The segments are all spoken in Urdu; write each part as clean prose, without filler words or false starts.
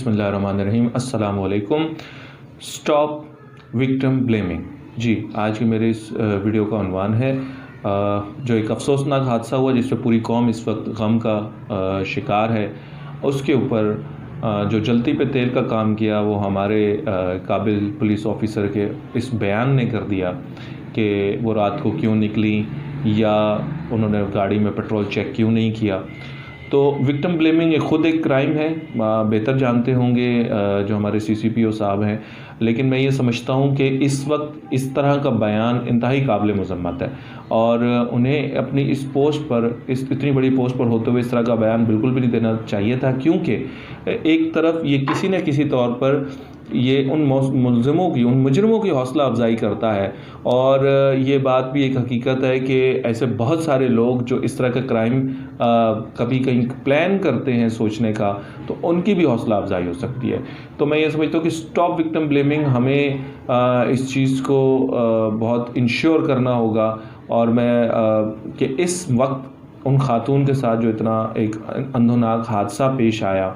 بسم اللہ الرحمن الرحیم. السلام علیکم. Stop victim blaming. جی آج کی میرے اس ویڈیو کا عنوان ہے جو ایک افسوسناک حادثہ ہوا جس پہ پوری قوم اس وقت غم کا شکار ہے. اس کے اوپر جو جلتی پہ تیل کا کام کیا وہ ہمارے قابل پولیس آفیسر کے اس بیان نے کر دیا کہ وہ رات کو کیوں نکلی یا انہوں نے گاڑی میں پیٹرول چیک کیوں نہیں کیا. تو وکٹم بلیمنگ خود ایک کرائم ہے، بہتر جانتے ہوں گے جو ہمارے CCPO صاحب ہیں، لیکن میں یہ سمجھتا ہوں کہ اس وقت اس طرح کا بیان انتہائی قابل مذمت ہے اور انہیں اپنی اس پوسٹ پر اتنی بڑی پوسٹ پر ہوتے ہوئے اس طرح کا بیان بالکل بھی نہیں دینا چاہیے تھا، کیونکہ ایک طرف یہ کسی نہ کسی طور پر یہ ان ملزموں کی ان مجرموں کی حوصلہ افزائی کرتا ہے اور یہ بات بھی ایک حقیقت ہے کہ ایسے بہت سارے لوگ جو اس طرح کا کرائم کبھی کہیں پلان کرتے ہیں سوچنے کا، تو ان کی بھی حوصلہ افزائی ہو سکتی ہے. تو میں یہ سمجھتا ہوں کہ اسٹاپ وکٹم بلیمنگ ہمیں اس چیز کو بہت انشور کرنا ہوگا اور میں کہ اس وقت ان خاتون کے ساتھ جو اتنا ایک اندھوناک حادثہ پیش آیا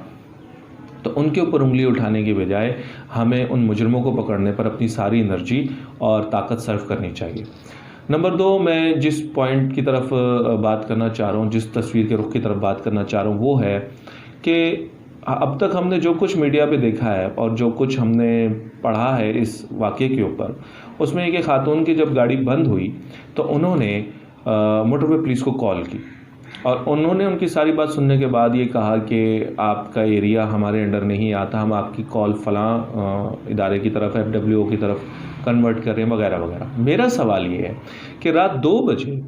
تو ان کے اوپر انگلی اٹھانے کی بجائے ہمیں ان مجرموں کو پکڑنے پر اپنی ساری انرجی اور طاقت صرف کرنی چاہیے. نمبر 2، میں جس پوائنٹ کی طرف بات کرنا چاہ رہا ہوں، جس تصویر کے رخ کی طرف بات کرنا چاہ رہا ہوں، وہ ہے کہ اب تک ہم نے جو کچھ میڈیا پہ دیکھا ہے اور جو کچھ ہم نے پڑھا ہے اس واقعے کے اوپر، اس میں ایک خاتون کی جب گاڑی بند ہوئی تو انہوں نے موٹر وے پولیس کو کال کی اور انہوں نے ان کی ساری بات سننے کے بعد یہ کہا کہ آپ کا ایریا ہمارے انڈر نہیں آتا، ہم آپ کی کال فلاں ادارے کی طرف FWO کی طرف کنورٹ کر رہے ہیں وغیرہ وغیرہ. میرا سوال یہ ہے کہ رات 2 بجے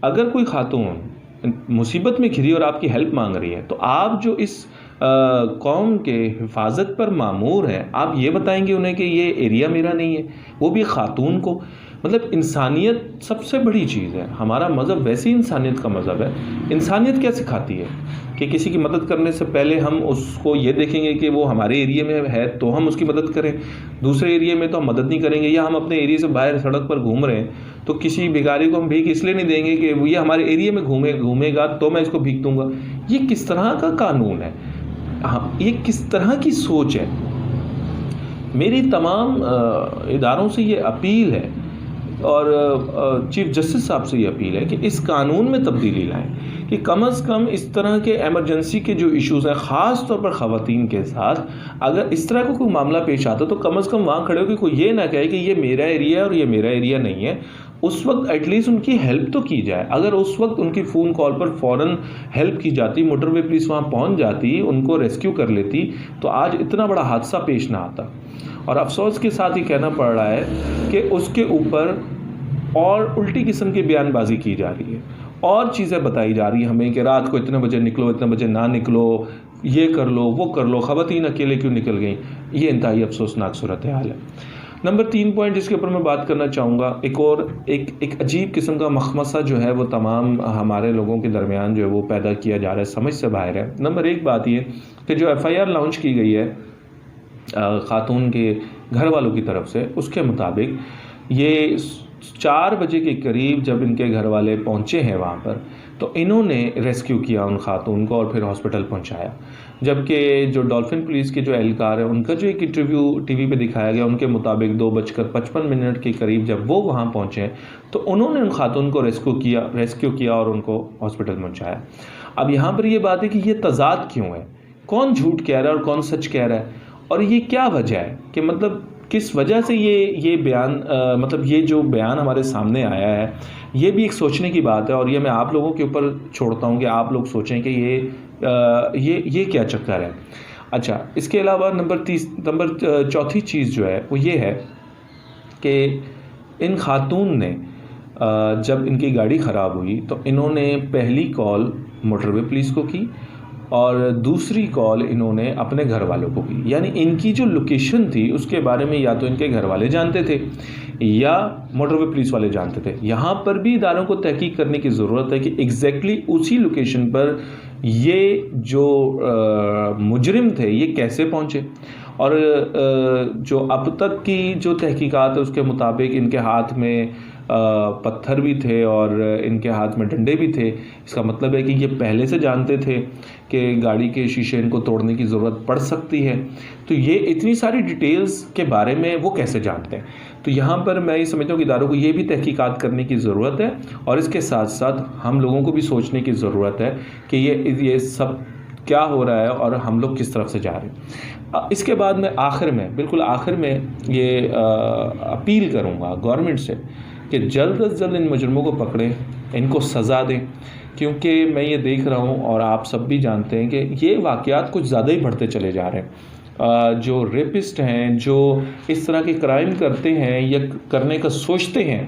اگر کوئی خاتون مصیبت میں گھری اور آپ کی ہیلپ مانگ رہی ہے تو آپ جو اس قوم کے حفاظت پر مامور ہیں، آپ یہ بتائیں گے انہیں کہ یہ ایریا میرا نہیں ہے، وہ بھی خاتون کو؟ مطلب انسانیت سب سے بڑی چیز ہے. ہمارا مذہب ویسی انسانیت کا مذہب ہے. انسانیت کیا سکھاتی ہے کہ کسی کی مدد کرنے سے پہلے ہم اس کو یہ دیکھیں گے کہ وہ ہمارے ایریے میں ہے تو ہم اس کی مدد کریں، دوسرے ایریے میں تو ہم مدد نہیں کریں گے، یا ہم اپنے ایریے سے باہر سڑک پر گھوم رہے ہیں تو کسی بھیکاری کو ہم بھیک اس لیے نہیں دیں گے کہ وہ یہ ہمارے ایریے میں گھومے گا تو میں اس کو بھیک دوں گا. یہ کس طرح کا قانون ہے؟ یہ کس طرح کی سوچ ہے؟ میری تمام اداروں سے یہ اپیل ہے اور چیف جسٹس صاحب سے یہ اپیل ہے کہ اس قانون میں تبدیلی لائیں کہ کم از کم اس طرح کے ایمرجنسی کے جو ایشوز ہیں، خاص طور پر خواتین کے ساتھ اگر اس طرح کا کوئی معاملہ پیش آتا تو کم از کم وہاں کھڑے ہو کہ کوئی یہ نہ کہے کہ یہ میرا ایریا ہے اور یہ میرا ایریا نہیں ہے. اس وقت ایٹ لیسٹ ان کی ہیلپ تو کی جائے. اگر اس وقت ان کی فون کال پر فوراً ہیلپ کی جاتی، موٹر وے پولیس وہاں پہنچ جاتی، ان کو ریسکیو کر لیتی، تو آج اتنا بڑا حادثہ پیش نہ آتا. اور افسوس کے ساتھ یہ کہنا پڑ رہا ہے کہ اس کے اوپر اور الٹی قسم کی بیان بازی کی جا رہی ہے اور چیزیں بتائی جا رہی ہیں ہمیں کہ رات کو اتنے بجے نکلو، اتنے بجے نہ نکلو، یہ کر لو وہ کر لو، خواتین اکیلے کیوں نکل گئیں. یہ انتہائی افسوسناک صورتحال ہے. نمبر 3 پوائنٹ جس کے اوپر میں بات کرنا چاہوں گا، ایک عجیب قسم کا مخمصہ جو ہے وہ تمام ہمارے لوگوں کے درمیان جو ہے وہ پیدا کیا جا رہا ہے، سمجھ سے باہر ہے. نمبر 1 بات یہ کہ جو FIR لانچ کی گئی ہے خاتون کے گھر والوں کی طرف سے، اس کے مطابق یہ 4 بجے کے قریب جب ان کے گھر والے پہنچے ہیں وہاں پر تو انہوں نے ریسکیو کیا ان خاتون کو اور پھر ہاسپٹل پہنچایا. جبکہ جو ڈولفن پولیس کے جو اہلکار ہیں ان کا جو ایک انٹرویو ٹی وی پہ دکھایا گیا، ان کے مطابق 2:55 کے قریب جب وہ وہاں پہنچے تو انہوں نے ان خاتون کو ریسکیو کیا اور ان کو ہاسپٹل پہنچایا. اب یہاں پر یہ بات ہے کہ یہ تضاد کیوں ہے؟ کون جھوٹ کہہ رہا ہے اور کون سچ کہہ رہا ہے؟ اور یہ کیا وجہ ہے کہ مطلب کس وجہ سے یہ بیان مطلب یہ جو بیان ہمارے سامنے آیا ہے، یہ بھی ایک سوچنے کی بات ہے اور یہ میں آپ لوگوں کے اوپر چھوڑتا ہوں کہ آپ لوگ سوچیں کہ یہ کیا چکر ہے. اچھا، اس کے علاوہ نمبر 4 چیز جو ہے وہ یہ ہے کہ ان خاتون نے جب ان کی گاڑی خراب ہوئی تو انہوں نے پہلی کال موٹر وے پولیس کو کی اور دوسری کال انہوں نے اپنے گھر والوں کو کی. یعنی ان کی جو لوکیشن تھی اس کے بارے میں یا تو ان کے گھر والے جانتے تھے یا موٹر وے پولیس والے جانتے تھے. یہاں پر بھی اداروں کو تحقیق کرنے کی ضرورت ہے کہ ایگزیکٹلی اسی لوکیشن پر یہ جو مجرم تھے یہ کیسے پہنچے. اور جو اب تک کی جو تحقیقات ہے اس کے مطابق ان کے ہاتھ میں پتھر بھی تھے اور ان کے ہاتھ میں ڈنڈے بھی تھے، اس کا مطلب ہے کہ یہ پہلے سے جانتے تھے کہ گاڑی کے شیشے ان کو توڑنے کی ضرورت پڑ سکتی ہے. تو یہ اتنی ساری ڈیٹیلز کے بارے میں وہ کیسے جانتے ہیں؟ تو یہاں پر میں یہ سمجھتا ہوں کہ اداروں کو یہ بھی تحقیقات کرنے کی ضرورت ہے، اور اس کے ساتھ ساتھ ہم لوگوں کو بھی سوچنے کی ضرورت ہے کہ یہ سب کیا ہو رہا ہے اور ہم لوگ کس طرف سے جا رہے ہیں. اس کے بعد میں بالکل آخر میں یہ اپیل کروں گا گورنمنٹ سے کہ جلد از جلد ان مجرموں کو پکڑیں، ان کو سزا دیں، کیونکہ میں یہ دیکھ رہا ہوں اور آپ سب بھی جانتے ہیں کہ یہ واقعات کچھ زیادہ ہی بڑھتے چلے جا رہے ہیں. جو ریپسٹ ہیں، جو اس طرح کے کرائم کرتے ہیں یا کرنے کا سوچتے ہیں،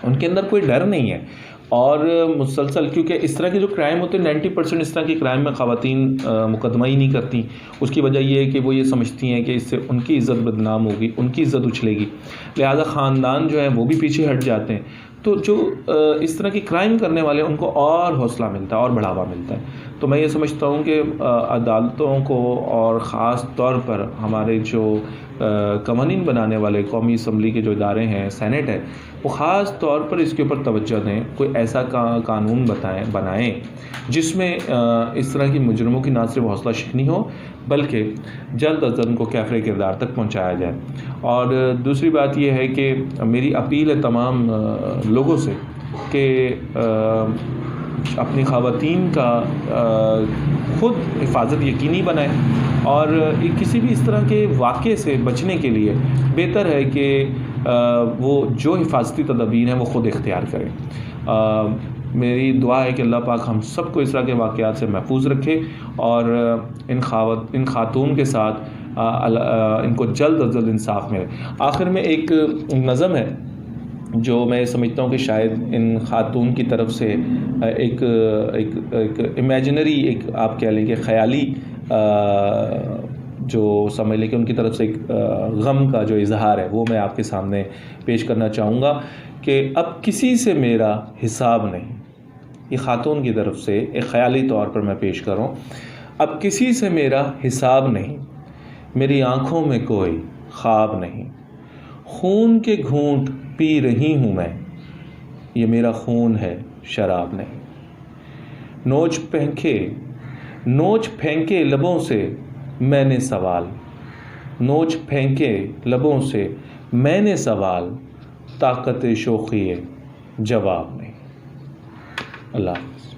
ان کے اندر کوئی ڈر نہیں ہے. اور مسلسل، کیونکہ اس طرح کے جو کرائم ہوتے ہیں 90% اس طرح کے کرائم میں خواتین مقدمہ ہی نہیں کرتی. اس کی وجہ یہ ہے کہ وہ یہ سمجھتی ہیں کہ اس سے ان کی عزت بدنام ہوگی، ان کی عزت اچھلے گی، لہذا خاندان جو ہے وہ بھی پیچھے ہٹ جاتے ہیں. تو جو اس طرح کی کرائم کرنے والے ہیں ان کو اور حوصلہ ملتا ہے اور بڑھاوا ملتا ہے. تو میں یہ سمجھتا ہوں کہ عدالتوں کو اور خاص طور پر ہمارے جو قوانین بنانے والے قومی اسمبلی کے جو ادارے ہیں، سینٹ ہے، وہ خاص طور پر اس کے اوپر توجہ دیں. کوئی ایسا قانون بنائیں جس میں اس طرح کی مجرموں کی نہ صرف حوصلہ شکنی ہو بلکہ جلد از جلد ان کو کیفر کردار تک پہنچایا جائے. اور دوسری بات یہ ہے کہ میری اپیل ہے تمام لوگوں سے کہ اپنی خواتین کا خود حفاظت یقینی بنائیں، اور کسی بھی اس طرح کے واقعے سے بچنے کے لیے بہتر ہے کہ وہ جو حفاظتی تدابیر ہیں وہ خود اختیار کریں. میری دعا ہے کہ اللہ پاک ہم سب کو اس طرح کے واقعات سے محفوظ رکھے اور ان خاتون کے ساتھ ان کو جلد از جلد انصاف ملے. آخر میں ایک نظم ہے جو میں سمجھتا ہوں کہ شاید ان خاتون کی طرف سے ایک امیجنری، ایک آپ کہہ لیں کہ خیالی، جو سمجھ لیں کہ ان کی طرف سے ایک غم کا جو اظہار ہے وہ میں آپ کے سامنے پیش کرنا چاہوں گا کہ اب کسی سے میرا حساب نہیں. یہ خاتون کی طرف سے ایک خیالی طور پر میں پیش کروں. اب کسی سے میرا حساب نہیں، میری آنکھوں میں کوئی خواب نہیں، خون کے گھونٹ پی رہی ہوں میں، یہ میرا خون ہے شراب نہیں. نوچ پھینکے لبوں سے میں نے سوال، نوچ پھینکے لبوں سے میں نے سوال، طاقت شوخی جواب نہیں. اللہ حافظ.